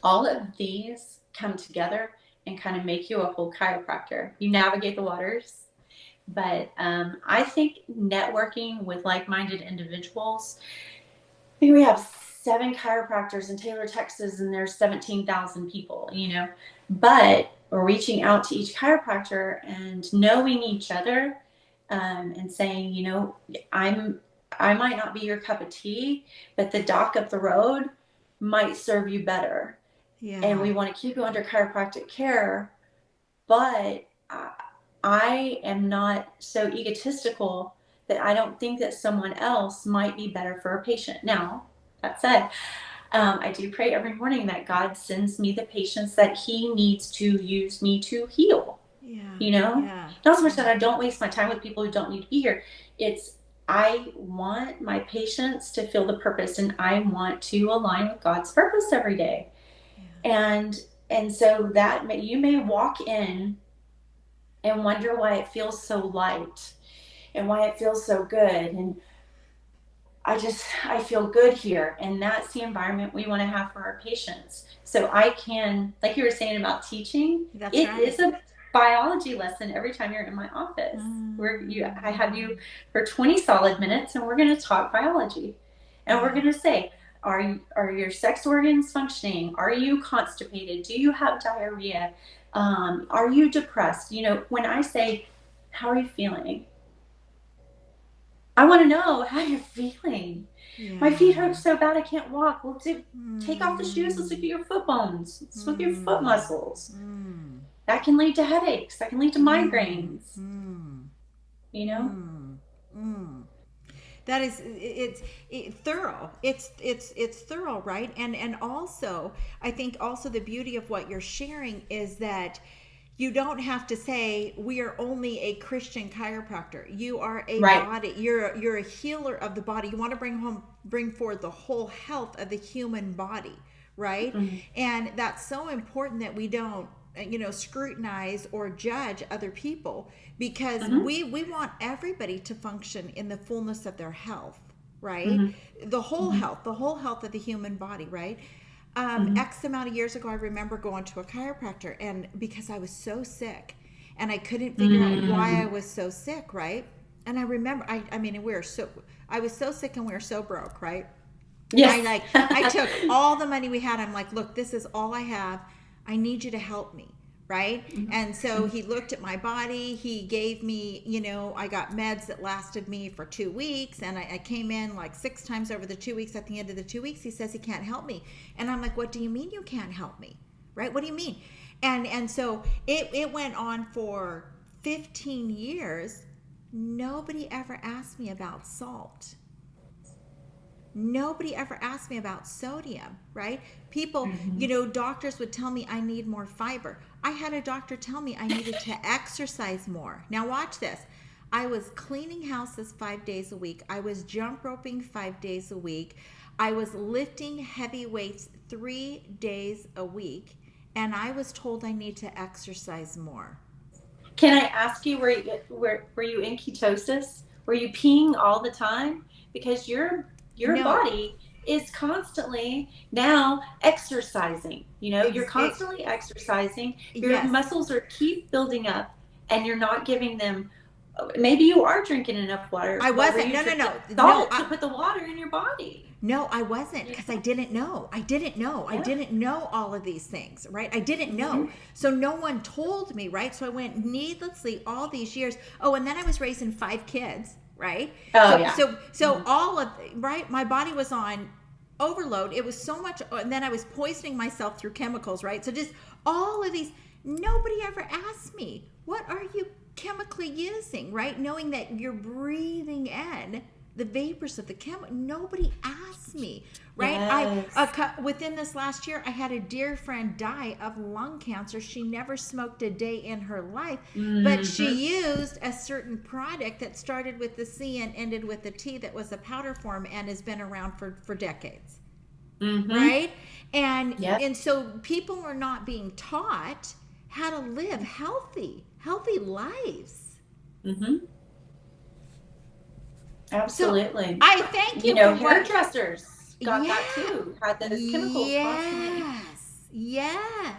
all of these come together and kind of make you a whole chiropractor. You navigate the waters. But I think networking with like-minded individuals, I think we have 7 chiropractors in Taylor, Texas, and there's 17,000 people, but we're reaching out to each chiropractor and knowing each other, and saying, I might not be your cup of tea, but the doc up the road might serve you better. Yeah. And we want to keep you under chiropractic care, but I am not so egotistical that I don't think that someone else might be better for a patient. Now, that said, I do pray every morning that God sends me the patients that he needs to use me to heal. Yeah. Not so much that I don't waste my time with people who don't need to be here. It's I want my patients to feel the purpose, and I want to align with God's purpose every day. Yeah. And so that you may walk in and wonder why it feels so light and why it feels so good. And I feel good here. And that's the environment we want to have for our patients. So I can, like you were saying about teaching, it is a biology lesson every time you're in my office. I have you for 20 solid minutes, and we're going to talk biology. And we're going to say, are your sex organs functioning? Are you constipated? Do you have diarrhea? Are you depressed? When I say, how are you feeling? I want to know how you're feeling. Yeah. My feet hurt so bad I can't walk. Well, take off the shoes. Let's look at your foot bones. Let's look at your foot muscles. That can lead to headaches. That can lead to migraines. That is, it's thorough. It's thorough, right? And also, I think also the beauty of what you're sharing is that you don't have to say we are only a Christian chiropractor. You are a body. You're a healer of the body. You want to bring forward the whole health of the human body, right? And that's so important that we don't scrutinize or judge other people, because we want everybody to function in the fullness of their health, right? The whole health of the human body, right? X amount of years ago, I remember going to a chiropractor, and because I was so sick and I couldn't figure out why I was so sick, right? And I remember, I was so sick and we were so broke, right? Yes. I took all the money we had. I'm like, look, this is all I have. I need you to help me, right? And so he looked at my body. He gave me, I got meds that lasted me for 2 weeks, and I came in like 6 times over the 2 weeks. At the end of the 2 weeks, he says he can't help me. And I'm like, what do you mean you can't help me? Right? What do you mean? And so it went on for 15 years. Nobody ever asked me about salt. Nobody ever asked me about sodium, right? People, doctors would tell me I need more fiber. I had a doctor tell me I needed to exercise more. Now watch this. I was cleaning houses 5 days a week. I was jump roping 5 days a week. I was lifting heavy weights 3 days a week. And I was told I need to exercise more. Can I ask you, were you in ketosis? Were you peeing all the time? Because your body is constantly now exercising. You're constantly exercising. Your muscles keep building up, and you're not giving them. Maybe you are drinking enough water. I wasn't. No. To put the water in your body. No, I wasn't, because I didn't know. I didn't know all of these things, right? I didn't know. So no one told me, right? So I went needlessly all these years. Oh, and then I was raising 5 kids. Right? So all of, right? My body was on overload. It was so much, and then I was poisoning myself through chemicals, right? So just all of these, nobody ever asked me, what are you chemically using, right? Knowing that you're breathing in the vapors of the chemical. Nobody asked me, right? Yes. Within this last year, I had a dear friend die of lung cancer. She never smoked a day in her life, but Mm-hmm. she used a certain product that started with the C and ended with the T, that was a powder form and has been around for decades, Mm-hmm. right? and Yep. and so people are not being taught how to live healthy lives. Mm-hmm. So Absolutely. I thank you for what. Hairdressers got Yeah. that too. Had those chemicals constantly. Yes. Yeah.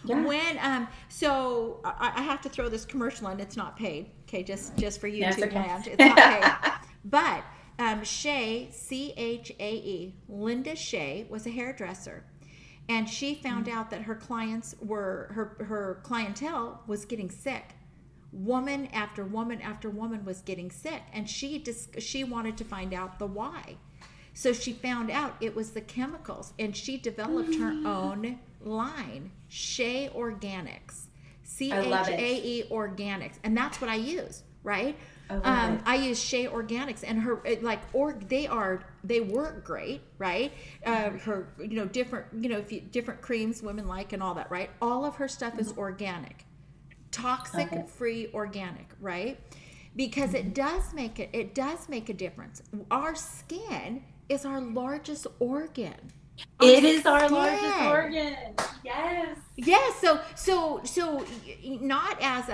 When so I have to throw this commercial in. It's not paid. Okay, just for Yeah, it's YouTube okay. land. It's not paid. But Shay, Chae, Linda Shay was a hairdresser, and she found out that her clients were her clientele was getting sick. Woman after woman after woman was getting sick, and she wanted to find out the why. So she found out it was the chemicals, and she developed her own line, Shea Organics, I love it. Chae Organics, and that's what I use. Right? I love it. I use Shea Organics, and they work great, right? Her different different creams women like and all that, right? All of her stuff is organic, Love toxic it. free, organic, right? Because it does make a difference. Our skin is our largest organ. Our It is our largest skin. organ. Yes. Yeah, so not as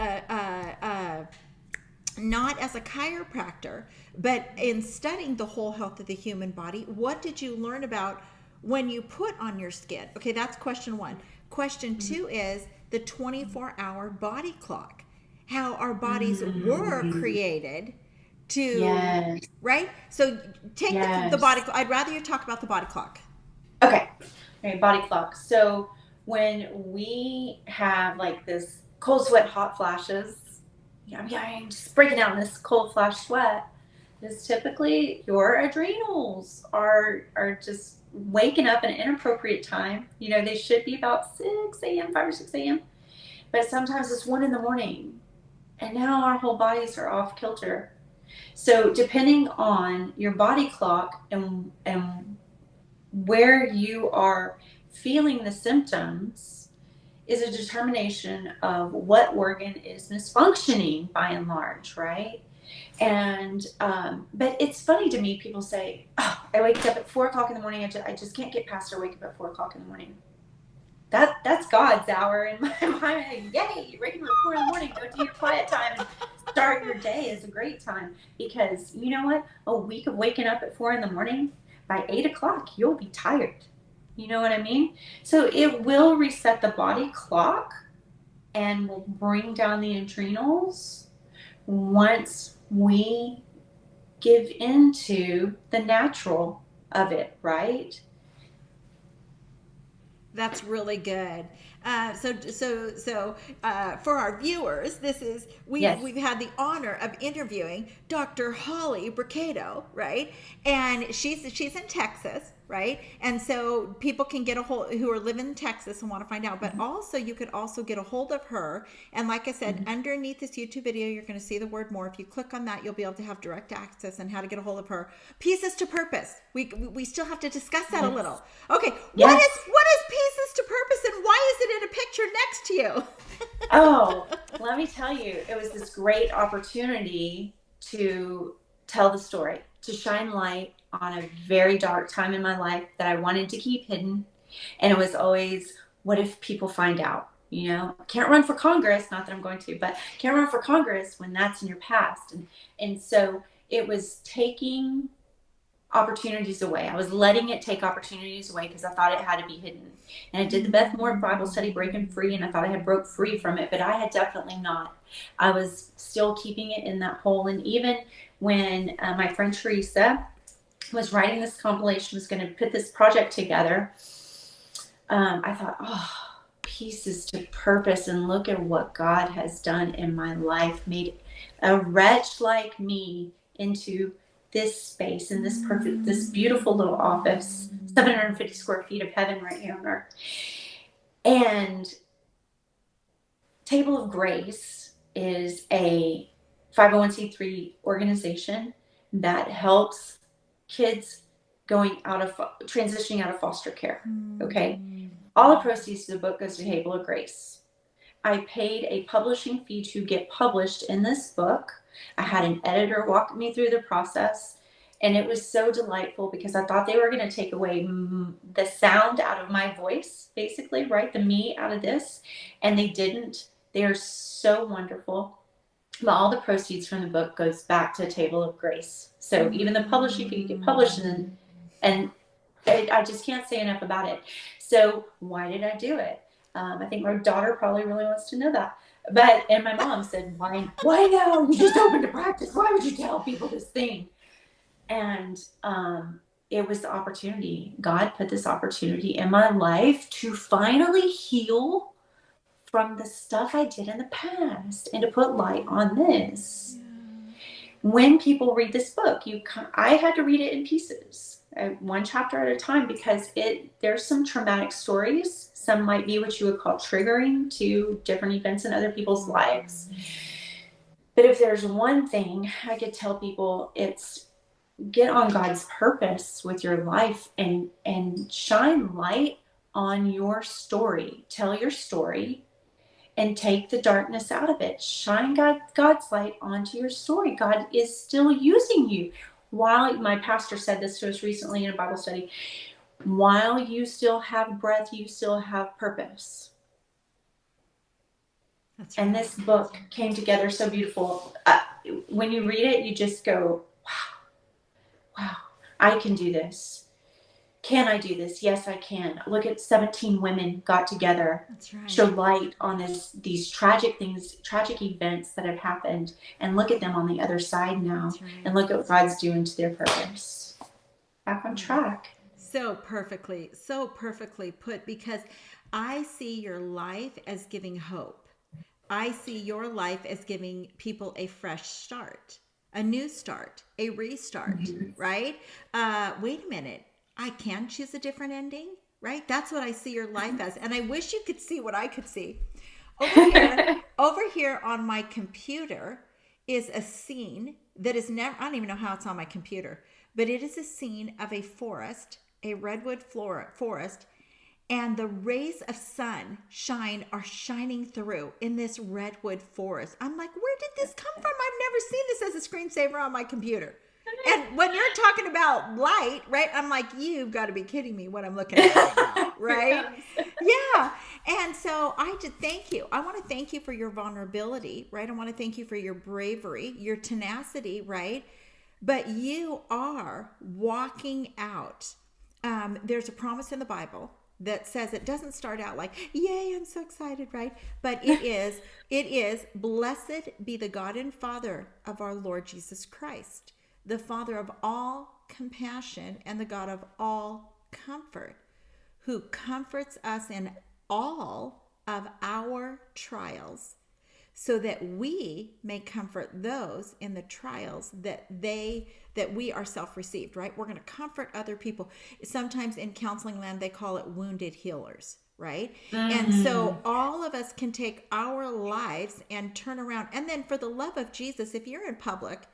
not as a chiropractor, but in studying the whole health of the human body, what did you learn about when you put on your skin? Okay, that's question one. Question two is the 24-hour body clock. How our bodies were Mm. created to, Yes. right? So take the body. Yes. I'd rather you talk about the body clock. Okay. Okay. Body clock. So when we have like this cold sweat, hot flashes, I'm just breaking out in this cold flash sweat. Is typically your adrenals are just waking up at an inappropriate time. They should be about 6 a.m., 5 or 6 a.m. But sometimes it's 1 in the morning. And now our whole bodies are off kilter. So depending on your body clock and where you are feeling the symptoms is a determination of what organ is misfunctioning by and large, right? And but it's funny to me. People say, "Oh, I wake up at 4 o'clock in the morning. I just can't get past or wake up at 4 o'clock in the morning." That's God's hour in my mind. Yay! You're waking up at 4 in the morning. Go do your quiet time and start your day. Is a great time because you know what? A week of waking up at 4 in the morning, by 8 o'clock, you'll be tired. You know what I mean? So it will reset the body clock and will bring down the adrenals once we give into the natural of it, right? That's really good. For our viewers, this is Yes. we've had the honor of interviewing Dr. Holly Brocato, right? And she's in Texas, right? And so people can get a hold who are living in Texas and want to find out. But also, you could also get a hold of her. And like I said, underneath this YouTube video, you're going to see the word more. If you click on that, you'll be able to have direct access and how to get a hold of her. Pieces to purpose. We still have to discuss that a Yes. little. Okay, Yes. what is pieces to purpose, and why is it in a picture next to you? Oh, let me tell you, it was this great opportunity to tell the story, to shine light on a very dark time in my life that I wanted to keep hidden. And it was always, what if people find out? Can't run for Congress, not that I'm going to, but can't run for Congress when that's in your past. And so it was taking opportunities away. I was letting it take opportunities away because I thought it had to be hidden. And I did the Beth Moore Bible study, Breaking Free, and I thought I had broke free from it, but I had definitely not. I was still keeping it in that hole. And even when my friend Teresa was writing this compilation, was going to put this project together, I thought, oh, pieces to purpose, and look at what God has done in my life, made a wretch like me into this space in this beautiful little office, 750 square feet of heaven right here on earth. And Table of Grace is a 501c3 organization that helps kids transitioning out of foster care. Okay. All the proceeds of the book goes to Table of Grace. I paid a publishing fee to get published in this book. I had an editor walk me through the process, and it was so delightful because I thought they were going to take away the sound out of my voice, basically, right? The me out of this, and they didn't. They are so wonderful. But all the proceeds from the book goes back to Table of Grace. So even the publishing fee get published, and I just can't say enough about it. So why did I do it? I think my daughter probably really wants to know that. And my mom said, why now? You just opened a practice. Why would you tell people this thing? And it was the opportunity. God put this opportunity in my life to finally heal from the stuff I did in the past and to put light on this. When people read this book, I had to read it in pieces, one chapter at a time, because there's some traumatic stories. Some might be what you would call triggering to different events in other people's lives. But if there's one thing I could tell people, it's get on God's purpose with your life and shine light on your story. Tell your story and take the darkness out of it. Shine God's light onto your story. God is still using you. While my pastor said this to us recently in a Bible study, while you still have breath, you still have purpose. That's right. And this book came together so beautiful. When you read it, you just go, wow, I can do this. Can I do this? Yes, I can. Look at 17 women got together, right. Show light on these tragic things, tragic events that have happened, and look at them on the other side now, right. And look at what God's doing to their purpose. Back on track. So perfectly put, because I see your life as giving hope. I see your life as giving people a fresh start, a new start, a restart, right? Wait a minute. I can choose a different ending, right? That's what I see your life as. And I wish you could see what I could see. Over here on my computer is a scene that is never, I don't even know how it's on my computer, but it is a scene of a forest, a redwood forest, and the rays of sun are shining through in this redwood forest. I'm like, where did this come from? I've never seen this as a screensaver on my computer. And when you're talking about light, right, I'm like, you've got to be kidding me what I'm looking at right now, right? Yeah. And so I just thank you. I want to thank you for your vulnerability, right? I want to thank you for your bravery, your tenacity, right? But you are walking out. There's a promise in the Bible that says, it doesn't start out like, yay, I'm so excited, right? But it is, blessed be the God and Father of our Lord Jesus Christ, the Father of all compassion and the God of all comfort, who comforts us in all of our trials, so that we may comfort those in the trials that we ourselves received, right? We're going to comfort other people. Sometimes in counseling land, they call it wounded healers, right? And so all of us can take our lives and turn around. And then for the love of Jesus, if you're in public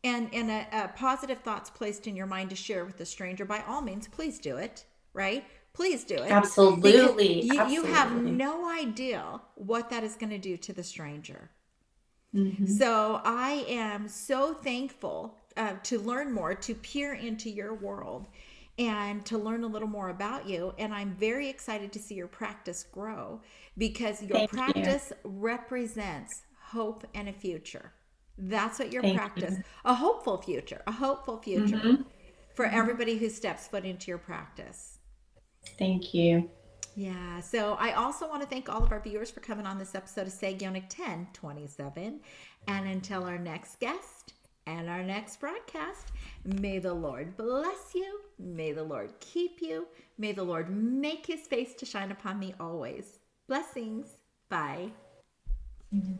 and a positive thought's placed in your mind to share with a stranger, by all means, please do it, right? Please do it. Absolutely. You have no idea what that is going to do to the stranger. So I am so thankful to learn more, to peer into your world and to learn a little more about you. And I'm very excited to see your practice grow, because your practice represents hope and a future. That's what your practice, a hopeful future for everybody who steps foot into your practice. Thank you. Yeah. So I also want to thank all of our viewers for coming on this episode of Sagionic 1027. And until our next guest and our next broadcast, may the Lord bless you. May the Lord keep you. May the Lord make his face to shine upon me always. Blessings. Bye. Mm-hmm.